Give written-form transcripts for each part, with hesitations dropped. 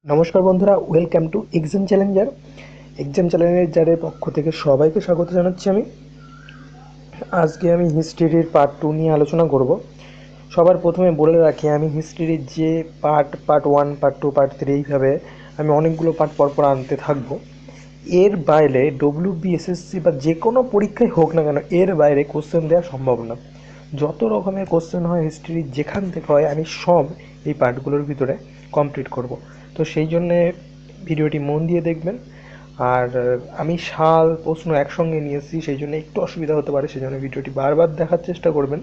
নমস্কার বন্ধুরা, welcome to exam চ্যালেঞ্জারের পক্ষ থেকে সবাইকে স্বাগত জানাচ্ছি। আজকে আমি হিস্ট্রির পার্ট 2 নিয়ে আলোচনা করব। সবার প্রথমে বলে রাখি, আমি হিস্ট্রির যে পার্ট 1, পার্ট 2, পার্ট 3 এইভাবে আমি অনেকগুলো পার্ট পরপর আনতে থাকবো। এর বাইরে ডব্লিউবিএসএসসি বা যে কোনো পরীক্ষায় হোক না কেন, এর বাইরে কোশ্চেন দেওয়া সম্ভব না। যত রকমের কোশ্চেন হয় হিস্ট্রির, যেখান থেকে হয়, আমি সব এই পার্টগুলোর ভিতরে কমপ্লিট করব। তো সেই জন্যে ভিডিওটি মন দিয়ে দেখবেন। আর আমি সাল প্রশ্ন একসঙ্গে নিয়ে এসেছি, সেই জন্য একটু অসুবিধা হতে পারে, সেই জন্য ভিডিওটি বারবার দেখার চেষ্টা করবেন।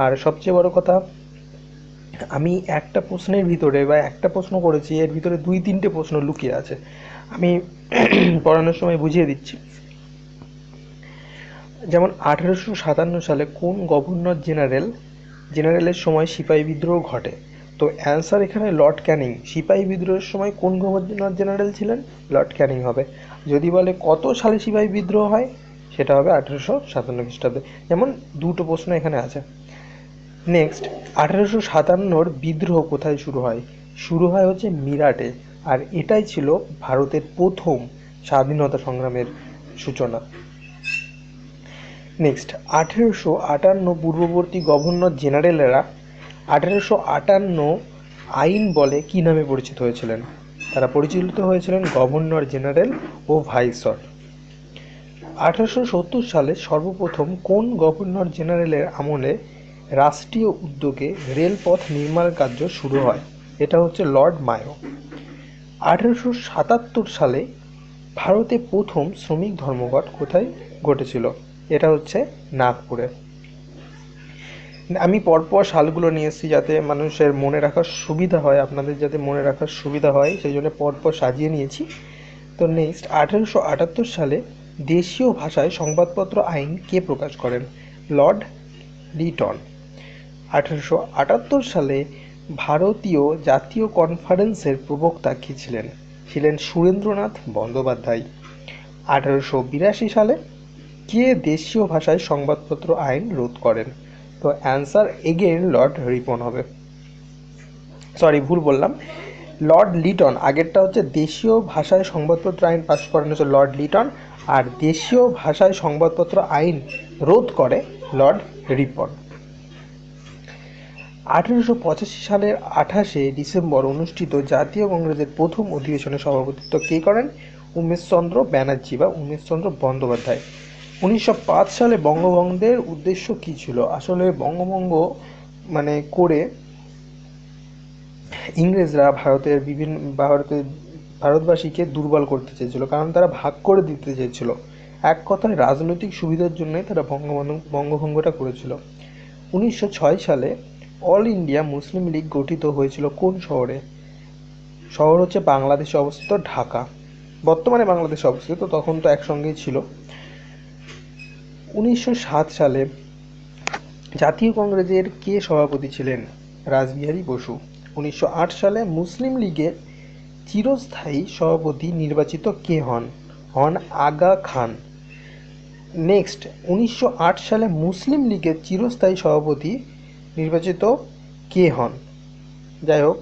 আর সবচেয়ে বড় কথা, আমি একটা প্রশ্নের ভিতরে বা একটা প্রশ্ন করেছি, এর ভিতরে 2-3টে প্রশ্ন লুকিয়ে আছে। আমি পড়ানোর সময় বুঝিয়ে দিচ্ছি। যেমন 1857 সালে কোন গভর্নর জেনারেলের সময় সিপাহী বিদ্রোহ ঘটে? তো অ্যান্সার এখানে লর্ড ক্যানিং। সিপাহী বিদ্রোহের সময় কোন গভর্নর জেনারেল ছিলেন? লর্ড ক্যানিং হবে। যদি বলে কত সালে সিপাহী বিদ্রোহ হয়, সেটা হবে 1857 খ্রিস্টাব্দে। যেমন দুটো প্রশ্ন এখানে আছে। নেক্সট, 1857-র বিদ্রোহ কোথায় শুরু হয়? শুরু হয় হচ্ছে মিরাটে। আর এটাই ছিল ভারতের প্রথম স্বাধীনতা সংগ্রামের সূচনা। নেক্সট, 1858 পূর্ববর্তী গভর্নর জেনারেলরা 1858 আইন বলে কী নামে পরিচিত হয়েছিলেন? তারা পরিচালিত হয়েছিলেন গভর্নর জেনারেল ও ভাইসরয়। 1870 সালে সর্বপ্রথম কোন গভর্নর জেনারেলের আমলে রাষ্ট্রীয় উদ্যোগে রেলপথ নির্মাণ কার্য শুরু হয়? এটা হচ্ছে লর্ড মায়ো। 1877 সালে ভারতে প্রথম শ্রমিক ধর্মঘট কোথায় ঘটেছিল? এটা হচ্ছে নাগপুরে। আমি পরপর সালগুলো নিয়ে এসেছি যাতে মানুষের মনে রাখার সুবিধা হয়, আপনাদের যাতে মনে রাখার সুবিধা হয়, সেই জন্য পরপর সাজিয়ে নিয়েছি। তো নেক্সট, 1878 সালে দেশীয় ভাষায় সংবাদপত্র আইন কে প্রকাশ করেন? লর্ড লিটন। 1878 সালে ভারতীয় জাতীয় কনফারেন্সের প্রবক্তা কে ছিলেন? ছিলেন সুরেন্দ্রনাথ বন্দ্যোপাধ্যায়। 1882 সালে কে দেশীয় ভাষায় সংবাদপত্র আইন রোধ করেন? তো অ্যান্সার এগেইন লর্ড রিপন হবে। সরি, ভুল বললাম, লর্ড লিটন। আগেরটা হচ্ছে দেশীয় ভাষায় সংবাদপত্র আইন পাশ করেন হচ্ছে লর্ড লিটন, আর দেশীয় ভাষায় সংবাদপত্র আইন রোধ করে লর্ড রিপন। 1885 সালের 28শে ডিসেম্বর অনুষ্ঠিত জাতীয় কংগ্রেসের প্রথম অধিবেশনে সভাপতিত্ব কে করেন? উমেশচন্দ্র ব্যানার্জি বা উমেশচন্দ্র বন্দ্যোপাধ্যায়। 1905 সালে বঙ্গভঙ্গের উদ্দেশ্য কী ছিল? আসলে বঙ্গভঙ্গ করে ইংরেজরা ভারতবাসীকে দুর্বল করতে চেয়েছিল, কারণ তারা ভাগ করে দিতে চেয়েছিল। এক কথায় রাজনৈতিক সুবিধার জন্যই তারা বঙ্গভঙ্গটা করেছিল। 1906 সালে অল ইন্ডিয়া মুসলিম লীগ গঠিত হয়েছিল কোন শহরে? শহর হচ্ছে বাংলাদেশে অবস্থিত ঢাকা। বর্তমানে বাংলাদেশে অবস্থিত, তখন তো একসঙ্গেই ছিল। 1907 সালে জাতীয় কংগ্রেসের কে সভাপতি ছিলেন? রাসবিহারী বসু। 1908 সালে মুসলিম লীগের চিরস্থায়ী সভাপতি নির্বাচিত কে হন? আগা খান। নেক্সট, 1908 সালে মুসলিম লীগের চিরস্থায়ী সভাপতি নির্বাচিত কে হন? যাই হোক,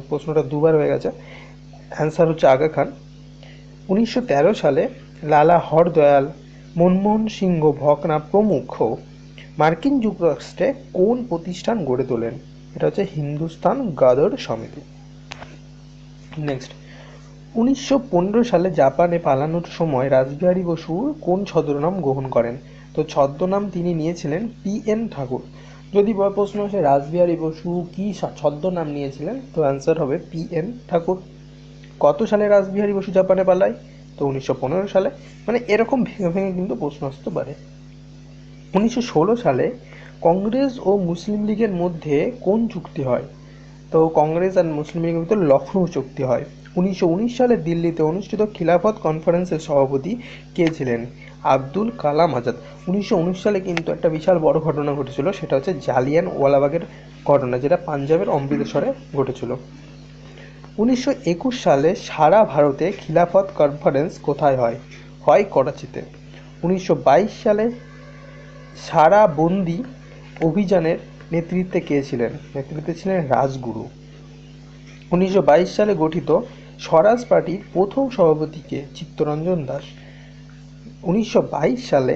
প্রশ্নটা দুবার হয়ে গেছে। অ্যান্সার হচ্ছে আগা খান। 1913 সালে লালা হরদয়াল, মনমোহন সিংহ ভকনা প্রমুখ মার্কিন যুক্তরাষ্ট্রে কোন প্রতিষ্ঠান গড়ে তোলেন? এটা হচ্ছে হিন্দুস্তান গাদর সমিতি। নেক্সট, 1915 সালে জাপানে পালানোর সময় রাসবিহারী বসু কোন ছদ্মনাম গ্রহণ করেন? তো ছদ্মনাম তিনি নিয়েছিলেন PN ঠাকুর। যদি প্রশ্ন আসে রাসবিহারী বসু কি ছদ্মনাম নিয়েছিলেন, তো অ্যান্সার হবে PN ঠাকুর। কত সালে রাসবিহারী বসু জাপানে পালায়? তো 1915 সালে। এরকম ভেঙে ভেঙে কিন্তু প্রশ্ন আসতে পারে। 1916 সালে কংগ্রেস ও মুসলিম লীগের মধ্যে কোন চুক্তি হয়? তো কংগ্রেস আর মুসলিম লীগের মধ্যে লখনৌ চুক্তি হয়। 1919 সালে দিল্লিতে অনুষ্ঠিত খিলাফত কনফারেন্সের সভাপতি কে ছিলেন? আব্দুল কালাম আজাদ। 1919 সালে কিন্তু একটা বিশাল বড় ঘটনা ঘটেছিল, সেটা হচ্ছে জালিয়ানওয়ালাবাগের ঘটনা, যেটা পাঞ্জাবের অমৃতসরে ঘটেছিল। 1921 সালে সারা ভারতে খিলাফত কনফারেন্স কোথায় হয়? করাচিতে। 1922 সালে সারা বন্দি অভিযানের নেতৃত্বে কে ছিলেন? নেতৃত্বে ছিলেন রাজগুরু। 1922 সালে গঠিত স্বরাজ পার্টির প্রথম সভাপতিকে চিত্তরঞ্জন দাস। 1922 সালে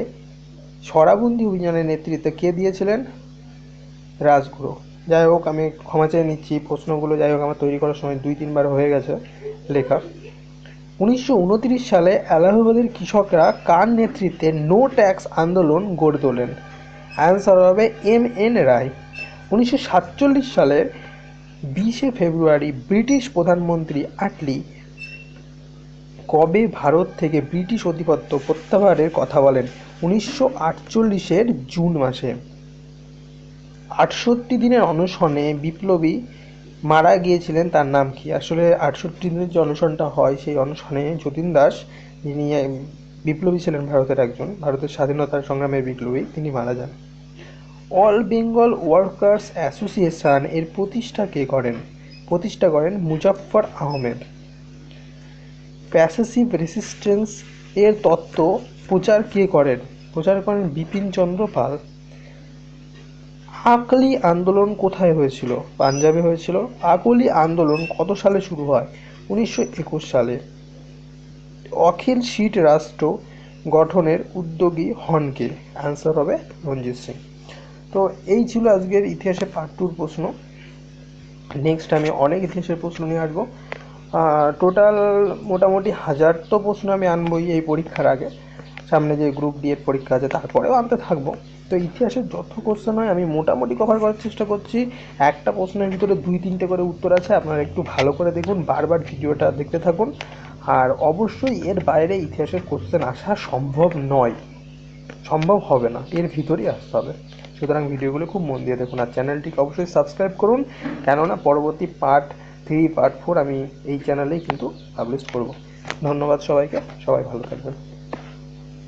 শরাবন্দী অভিযানের নেতৃত্ব কে দিয়েছিলেন? রাজগুরু। যাই হোক, আমি ক্ষমা চেয়ে নিচ্ছি, প্রশ্নগুলো যাই হোক আমার তৈরি করার সময় 2-3 বার হয়ে গেছে লেখা। 1929 সালে এলাহাবাদের কৃষকরা কার নেতৃত্বে নো ট্যাক্স আন্দোলন গড়ে তোলেন? অ্যান্সার হবে M.N. রায়। 1947 সালের 20 ফেব্রুয়ারি ব্রিটিশ প্রধানমন্ত্রী অ্যাটলি কবে ভারত থেকে ব্রিটিশ আধিপত্য প্রত্যাহারের কথা বলেন? 1948-এর জুন মাসে। 68 দিনের অনশনে বিপ্লবী মারা গিয়েছিলেন, তার নাম কি? আসলে 68 দিনের যে অনশনটা হয় সেই অনশনে যতীন দাস, যিনি বিপ্লবী ছিলেন, ভারতের স্বাধীনতার সংগ্রামের বিপ্লবী, তিনি মারা যান। অল বেঙ্গল ওয়ার্কার্স অ্যাসোসিয়েশন এর প্রতিষ্ঠা করেন মুজাফফর আহমেদ। প্যাসিভ রেসিস্ট্যান্স এর তত্ত্ব প্রচার করেন বিপিন চন্দ্র পাল। আকলি আন্দোলন কোথায় হয়েছিল? পাঞ্জাবে হয়েছিল। আকলি আন্দোলন কত সালে শুরু হয়? 1921 সালে। অখিল শীত রাষ্ট্র গঠনের উদ্যোগী হন কে? অ্যান্সার হবে রঞ্জিত সিং। তো এই ছিল আজকের ইতিহাসের পার্ট 2 প্রশ্ন। নেক্সট আমি অনেক ইতিহাসের প্রশ্ন নিয়ে আসবো। টোটাল মোটামুটি 1000 তো প্রশ্ন আমি আনবই এই পরীক্ষার আগে, সামনে যে গ্রুপ ডি এর পরীক্ষা আছে তারপরেও আনতে থাকবো। তো ইতিহাসের যত কোশ্চেন হয় আমি মোটামুটি কভার করার চেষ্টা করছি। একটা প্রশ্নের ভিতরে 2-3টে করে উত্তর আছে, আপনারা একটু ভালো করে দেখুন, বারবার ভিডিওটা দেখতে থাকুন। আর অবশ্যই এর বাইরে ইতিহাসের কোশ্চেন আসা সম্ভব হবে না, এর ভিতরেই আসতে হবে। সুতরাং ভিডিওগুলো খুব মন দিয়ে দেখুন, আর চ্যানেলটিকে অবশ্যই সাবস্ক্রাইব করুন, কেননা পরবর্তী পার্ট 3, পার্ট 4 আমি এই চ্যানেলেই কিন্তু পাবলিশ করব। ধন্যবাদ সবাইকে, সবাই ভালো থাকবেন।